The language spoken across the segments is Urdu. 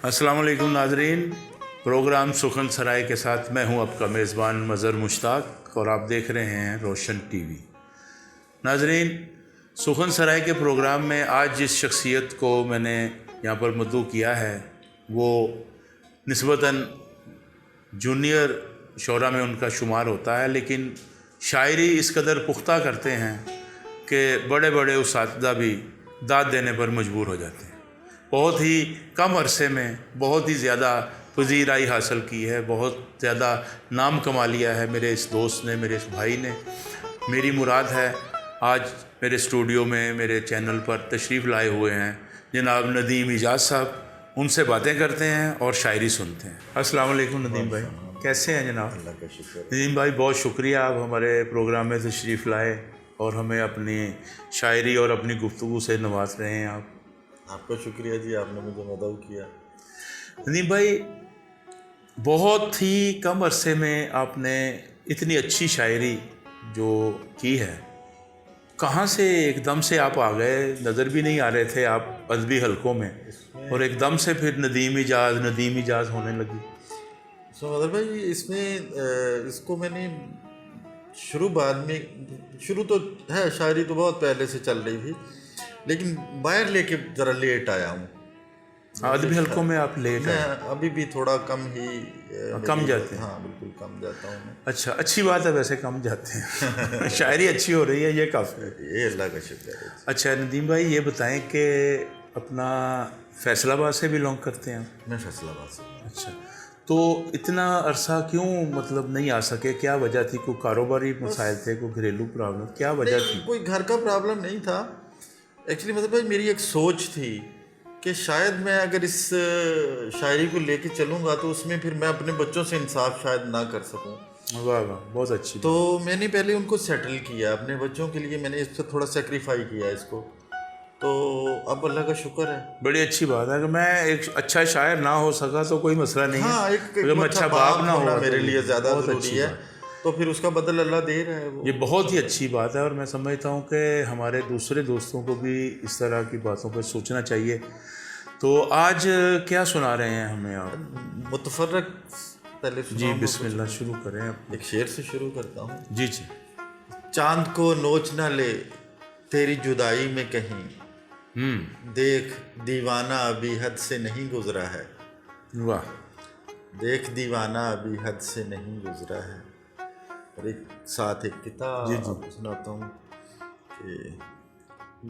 السلام علیکم ناظرین، پروگرام سخن سرائے کے ساتھ میں ہوں آپ کا میزبان مظہر مشتاق اور آپ دیکھ رہے ہیں روشن ٹی وی۔ ناظرین، سخن سرائے کے پروگرام میں آج جس شخصیت کو میں نے یہاں پر مدعو کیا ہے وہ نسبتاً جونیئر شعراء میں ان کا شمار ہوتا ہے، لیکن شاعری اس قدر پختہ کرتے ہیں کہ بڑے بڑے اساتذہ بھی داد دینے پر مجبور ہو جاتے ہیں۔ بہت ہی کم عرصے میں بہت ہی زیادہ پذیرائی حاصل کی ہے، بہت زیادہ نام کما لیا ہے میرے اس دوست نے، میرے اس بھائی نے۔ میری مراد ہے آج میرے اسٹوڈیو میں میرے چینل پر تشریف لائے ہوئے ہیں جناب ندیم اجاز صاحب۔ ان سے باتیں کرتے ہیں اور شاعری سنتے ہیں۔ السلام علیکم ندیم بھائی، کیسے ہیں جناب؟ اللہ کا شکر۔ ندیم بھائی بہت شکریہ، آپ ہمارے پروگرام میں تشریف لائے اور ہمیں اپنی شاعری اور اپنی گفتگو سے نواز رہے ہیں۔ آپ کا شکریہ جی، آپ نے مجھے مدعو کیا۔ ندیم بھائی، بہت ہی کم عرصے میں آپ نے اتنی اچھی شاعری جو کی ہے، کہاں سے ایک دم سے آپ آ گئے؟ نظر بھی نہیں آ رہے تھے آپ ادبی حلقوں میں، اور ایک دم سے پھر ندیم اجاز ہونے لگی۔ مظہر بھائی، اس میں اس کو میں نے شروع تو ہے، شاعری تو بہت پہلے سے چل رہی تھی، لیکن باہر لے کے ذرا لیٹ آیا ہوں۔ ادبی حلقوں میں آپ لیٹ میں ہیں؟ ابھی بھی تھوڑا کم ہی کم جاتے ہیں؟ ہاں بالکل کم جاتا ہوں میں۔ اچھا، اچھی بات ہے، ویسے کم جاتے ہیں شاعری اچھی ہو رہی ہے، یہ کافی ہے۔ یہ اللہ کا شکر ہے۔ اچھا ندیم بھائی، یہ بتائیں کہ اپنا فیصل آباد سے بلانگ کرتے ہیں؟ میں فیصل آباد سے۔ اچھا، تو اتنا عرصہ کیوں نہیں آ سکے؟ کیا وجہ تھی؟ کوئی کاروباری مسائل تھے، کوئی گھریلو پرابلم، کیا وجہ تھی؟ کوئی گھر کا پرابلم نہیں تھا ایکچولی۔ مطلب بھائی، میری ایک سوچ تھی کہ شاید میں اگر اس شاعری کو لے کے چلوں گا تو اس میں پھر میں اپنے بچوں سے انصاف شاید نہ کر سکوں۔ واہ واہ، بہت اچھی۔ تو میں نے پہلے ان کو سیٹل کیا، اپنے بچوں کے لیے میں نے اس سے تھوڑا سیکریفائی کیا اس کو، تو اب اللہ کا شکر ہے۔ بڑی اچھی بات ہے کہ میں ایک اچھا شاعر نہ ہو سکا تو کوئی مسئلہ نہیں ہے، ہاں، اگر میں اچھا باپ نہ ہوا میرے لیے زیادہ بہت ضروری اچھی ہے، بات۔ تو پھر اس کا بدل اللہ دے رہا ہے۔ یہ بہت ہی اچھی بات ہے، اور میں سمجھتا ہوں کہ ہمارے دوسرے دوستوں کو بھی اس طرح کی باتوں پہ سوچنا چاہیے۔ تو آج کیا سنا رہے ہیں ہمیں آپ؟ متفرق پہلے جی بسم اللہ، شروع کریں۔ ایک شعر سے شروع کرتا ہوں۔ جی جی۔ چاند کو نوچ نہ لے تیری جدائی میں کہیں، دیکھ دیوانہ ابھی حد سے نہیں گزرا ہے۔ واہ، دیکھ دیوانہ ابھی حد سے نہیں گزرا ہے۔ اور ایک ساتھ ایک کتاب سناتا ہوں کہ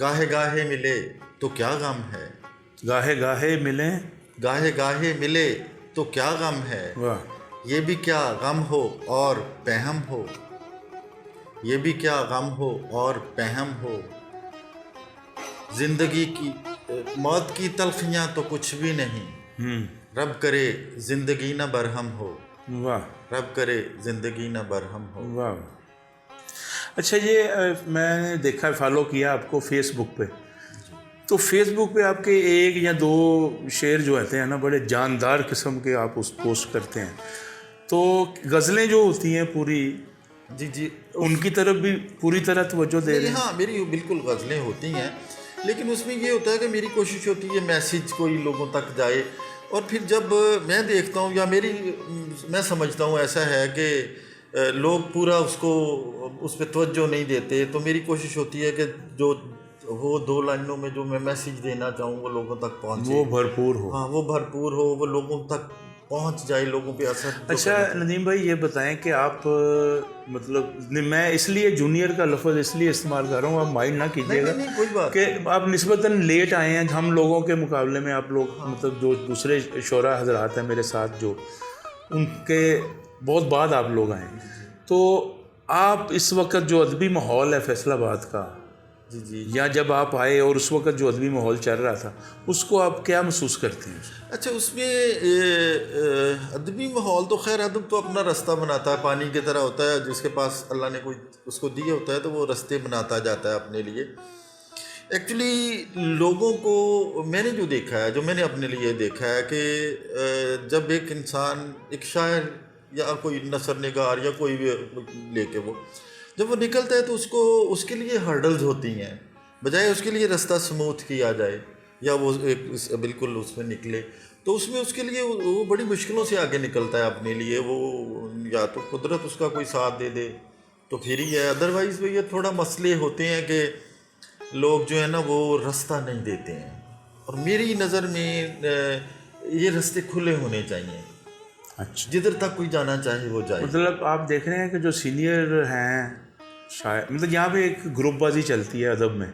گاہے گاہے ملے تو کیا غم ہے، گاہے گاہے ملیں، گاہے گاہے ملے تو کیا غم ہے، واہ، یہ بھی کیا غم ہو اور پہم ہو، یہ بھی کیا غم ہو اور پہم ہو، زندگی کی موت کی تلخیاں تو کچھ بھی نہیں، رب کرے زندگی نہ برہم ہو، واہ، رب کرے زندگی نہ برہم ہو۔ واہ۔ اچھا، یہ میں نے دیکھا، فالو کیا آپ کو فیس بک پہ، تو فیس بک پہ آپ کے ایک یا دو شعر جو ہوتے ہیں نا، بڑے جاندار قسم کے آپ اس پوسٹ کرتے ہیں، تو غزلیں جو ہوتی ہیں پوری، جی ان کی طرف بھی پوری طرح توجہ دے رہے ہیں؟ ہاں، میری بالکل غزلیں ہوتی ہیں، لیکن اس میں یہ ہوتا ہے کہ میری کوشش ہوتی ہے میسیج کوئی لوگوں تک جائے، اور پھر جب میں دیکھتا ہوں یا میں سمجھتا ہوں ایسا ہے کہ لوگ پورا اس پہ توجہ نہیں دیتے، تو میری کوشش ہوتی ہے کہ جو وہ دو لائنوں میں جو میں میسیج دینا چاہوں وہ لوگوں تک پہنچے، وہ بھرپور ہو۔ ہاں، وہ بھرپور ہو، وہ لوگوں تک پہنچ جائے، لوگوں پہ اثر۔ اچھا ندیم بھائی، یہ بتائیں کہ آپ مطلب میں اس لیے جونیئر کا لفظ اس لیے استعمال کر رہا ہوں، آپ مائنڈ نہ کیجیے گا، نہیں کوئی بات کہ آپ نسبتاً لیٹ آئے ہیں ہم لوگوں کے مقابلے میں۔ آپ لوگ مطلب جو دوسرے شعراء حضرات ہیں میرے ساتھ، جو ان کے بہت بعد آپ لوگ آئے ہیں، تو آپ اس وقت جو ادبی ماحول ہے فیصل آباد کا، جی یا جب آپ آئے اور اس وقت جو ادبی ماحول چل رہا تھا، اس کو آپ کیا محسوس کرتے ہیں؟ اچھا، اس میں ادبی ماحول تو خیر ادب تو اپنا رستہ بناتا ہے، پانی کی طرح ہوتا ہے، جس کے پاس اللہ نے کوئی اس کو دیا ہوتا ہے تو وہ رستے بناتا جاتا ہے اپنے لیے۔ ایکچولی لوگوں کو میں نے جو دیکھا ہے، جو میں نے اپنے لیے دیکھا ہے کہ جب ایک انسان، ایک شاعر یا کوئی نثر نگار یا کوئی بھی لے کے وہ جب وہ نکلتا ہے تو اس کے لیے ہرڈلز ہوتی ہیں، بجائے اس کے لیے رستہ سموتھ کیا جائے یا وہ بالکل اس میں نکلے، تو اس میں اس کے لیے وہ بڑی مشکلوں سے آگے نکلتا ہے اپنے لیے. وہ یا تو قدرت اس کا کوئی ساتھ دے دے تو پھر ہی ہے, ادروائز یہ تھوڑا مسئلے ہوتے ہیں کہ لوگ جو ہے نا وہ رستہ نہیں دیتے ہیں. اور میری نظر میں یہ رستے کھلے ہونے چاہیے, اچھا, جدھر تک کوئی جانا چاہے وہ جائے. مطلب آپ دیکھ رہے ہیں کہ جو سینئر ہیں شاید, مطلب یہاں پہ ایک گروپ بازی چلتی ہے ادب میں,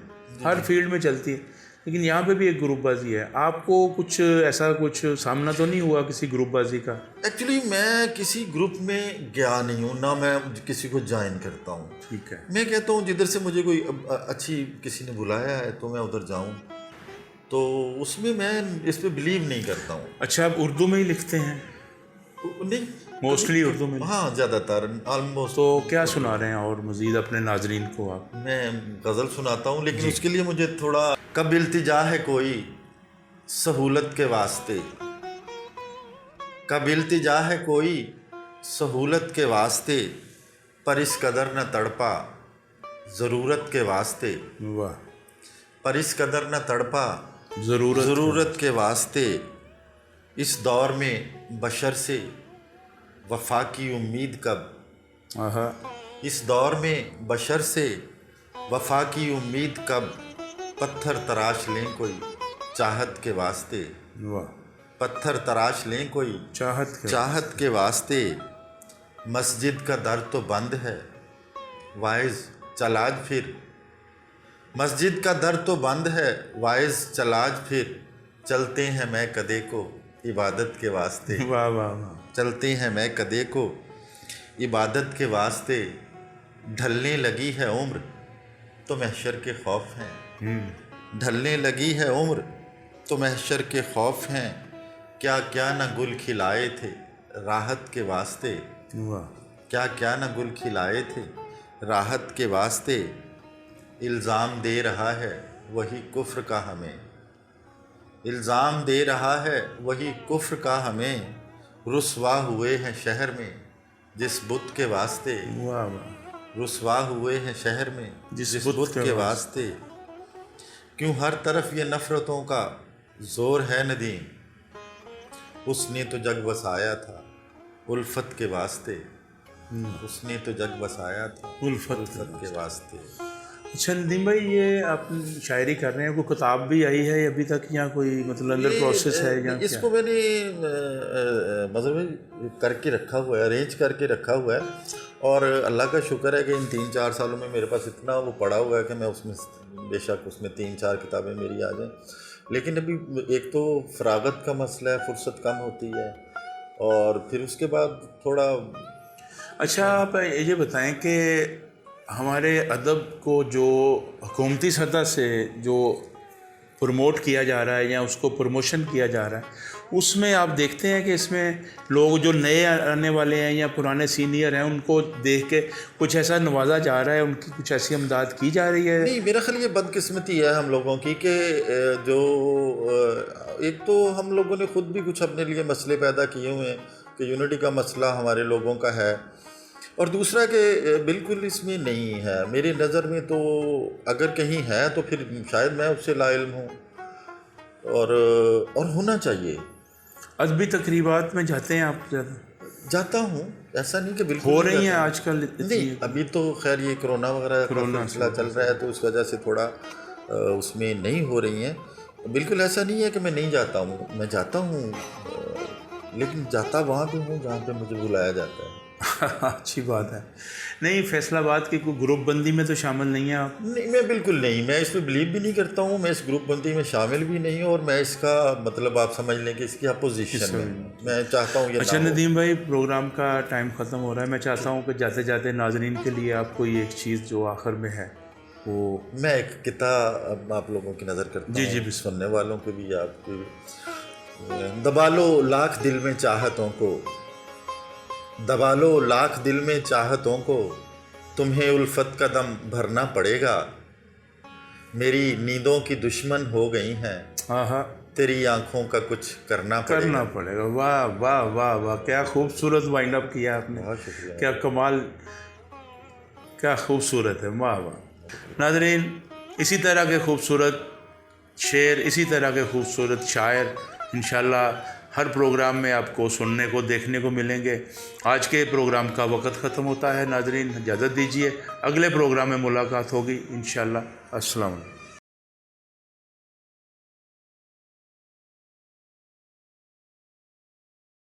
ہر فیلڈ میں چلتی ہے, لیکن یہاں پہ بھی ایک گروپ بازی ہے. آپ کو کچھ ایسا کچھ سامنا تو نہیں ہوا کسی گروپ بازی کا؟ ایکچولی میں کسی گروپ میں گیا نہیں ہوں, نہ میں کسی کو جوائن کرتا ہوں. ٹھیک ہے, میں کہتا ہوں جدھر سے مجھے کوئی اچھی کسی نے بلایا ہے تو میں ادھر جاؤں, تو اس میں اس پہ بلیو نہیں کرتا ہوں. اچھا, آپ اردو میں ہی لکھتے ہیں؟ نہیں, موسٹلی اردو میں. ہاں زیادہ تر آلموسٹ. تو کیا سنا رہے ہیں اور مزید اپنے ناظرین کو آپ؟ میں غزل سناتا ہوں, لیکن اس کے لیے مجھے تھوڑا کب التجا ہے کوئی سہولت کے واسطے, کب التجا ہے کوئی سہولت کے واسطے, پر اس قدر نہ تڑپا ضرورت کے واسطے. واہ, پر اس قدر نہ تڑپا ضرورت کے واسطے. اس دور میں بشر سے وفا کی امید کب, آہا, اس دور میں بشر سے وفا کی امید کب, پتھر تراش لیں کوئی چاہت کے واسطے. واہ, پتھر تراش لیں کوئی چاہت کے واسطے. مسجد کا در تو بند ہے واعظ چل آج پھر, مسجد کا در تو بند ہے واعظ چل آج پھر. چلتے ہیں میں کدے کو عبادت کے واسطے, واہ واہ واہ, چلتے ہیں میں کدے کو عبادت کے واسطے. ڈھلنے لگی ہے عمر تو محشر کے خوف ہیں, ڈھلنے لگی ہے عمر تو محشر کے خوف ہیں. کیا کیا نہ گل کھلائے تھے راحت کے واسطے, واہ, کیا کیا نہ گل کھلائے تھے راحت کے واسطے. الزام دے رہا ہے وہی کفر کا ہمیں, الزام دے رہا ہے وہی کفر کا ہمیں. رسوا ہوئے ہیں شہر میں جس بت کے واسطے, واہ واہ, رسوا ہوئے ہیں شہر میں جس بت کے واسطے. کیوں ہر طرف یہ نفرتوں کا زور ہے ندیم, اس نے تو جگ بسایا تھا الفت کے واسطے, اس نے تو جگ بسایا تھا الفت کے واسطے. اچھا ندیم بھائی, یہ آپ شاعری کر رہے ہیں, کوئی کتاب بھی آئی ہے ابھی تک یا کوئی مطلب اندر پروسیس ہے یا اس کو میں نے مطلب کر کے رکھا ہوا ہے, ارینج کر کے رکھا ہوا ہے, اور اللہ کا شکر ہے کہ ان 3-4 سالوں میں میرے پاس اتنا وہ پڑا ہوا ہے کہ میں اس میں بے شک اس میں 3-4 کتابیں میری آ جائیں. لیکن ابھی ایک تو فراغت کا مسئلہ ہے, فرصت کم ہوتی ہے, اور پھر اس کے بعد تھوڑا. اچھا, آپ یہ بتائیں کہ ہمارے ادب کو جو حکومتی سطح سے جو پروموٹ کیا جا رہا ہے یا اس کو پروموشن کیا جا رہا ہے, اس میں آپ دیکھتے ہیں کہ اس میں لوگ جو نئے آنے والے ہیں یا پرانے سینئر ہیں ان کو دیکھ کے کچھ ایسا نوازا جا رہا ہے, ان کی کچھ ایسی امداد کی جا رہی ہے؟ نہیں, میرا خیال یہ بدقسمتی ہے ہم لوگوں کی کہ جو ایک تو ہم لوگوں نے خود بھی کچھ اپنے لیے مسئلے پیدا کیے ہوئے ہیں کہ یونٹی کا مسئلہ ہمارے لوگوں کا ہے, اور دوسرا کہ بالکل اس میں نہیں ہے میری نظر میں. تو اگر کہیں ہے تو پھر شاید میں اس سے لا علم ہوں, اور ہونا چاہیے. ادبی تقریبات میں جاتے ہیں آپ؟ جاتا ہوں, ایسا نہیں کہ بالکل ہو رہی ہیں آج کل؟ نہیں, ابھی تو خیر یہ کرونا وغیرہ کا مسئلہ چل رہا ہے تو اس وجہ سے تھوڑا اس میں نہیں ہو رہی ہیں. بالکل ایسا نہیں ہے کہ میں نہیں جاتا ہوں, میں جاتا ہوں, لیکن جاتا وہاں پہ ہوں جہاں پہ مجھے بلایا جاتا ہے. اچھی بات ہے. نہیں, فیصل آباد کی کوئی گروپ بندی میں تو شامل نہیں ہیں آپ؟ نہیں, میں بالکل نہیں, میں اس پہ بلیو بھی نہیں کرتا ہوں, میں اس گروپ بندی میں شامل بھی نہیں ہوں, اور میں اس کا مطلب آپ سمجھ لیں کہ اس کی اپوزیشن میں چاہتا ہوں یہ. اچھا ندیم بھائی, پروگرام کا ٹائم ختم ہو رہا ہے, میں چاہتا ہوں کہ جاتے جاتے ناظرین کے لیے آپ کوئی ایک چیز جو آخر میں ہے وہ. میں ایک کتاب آپ لوگوں کی نظر کرتا ہوں, جی, سننے والوں کو بھی, آپ کی. دبا لو لاکھ دل میں چاہتوں کو, دبا لو لاکھ دل میں چاہتوں کو, تمہیں الفت کا دم بھرنا پڑے گا. میری نیندوں کی دشمن ہو گئی ہیں, تیری آنکھوں کا کچھ کرنا پڑے گا. واہ واہ واہ واہ, کیا خوبصورت وائنڈ اپ کیا آپ نے, بہت شکریہ, کیا کمال, کیا خوبصورت ہے. واہ واہ. ناظرین, اسی طرح کے خوبصورت شعر, اسی طرح کے خوبصورت شاعر انشاءاللہ ہر پروگرام میں آپ کو سننے کو دیکھنے کو ملیں گے۔ آج کے پروگرام کا وقت ختم ہوتا ہے، ناظرین اجازت دیجیے، اگلے پروگرام میں ملاقات ہوگی انشاءاللہ۔ السلام علیکم۔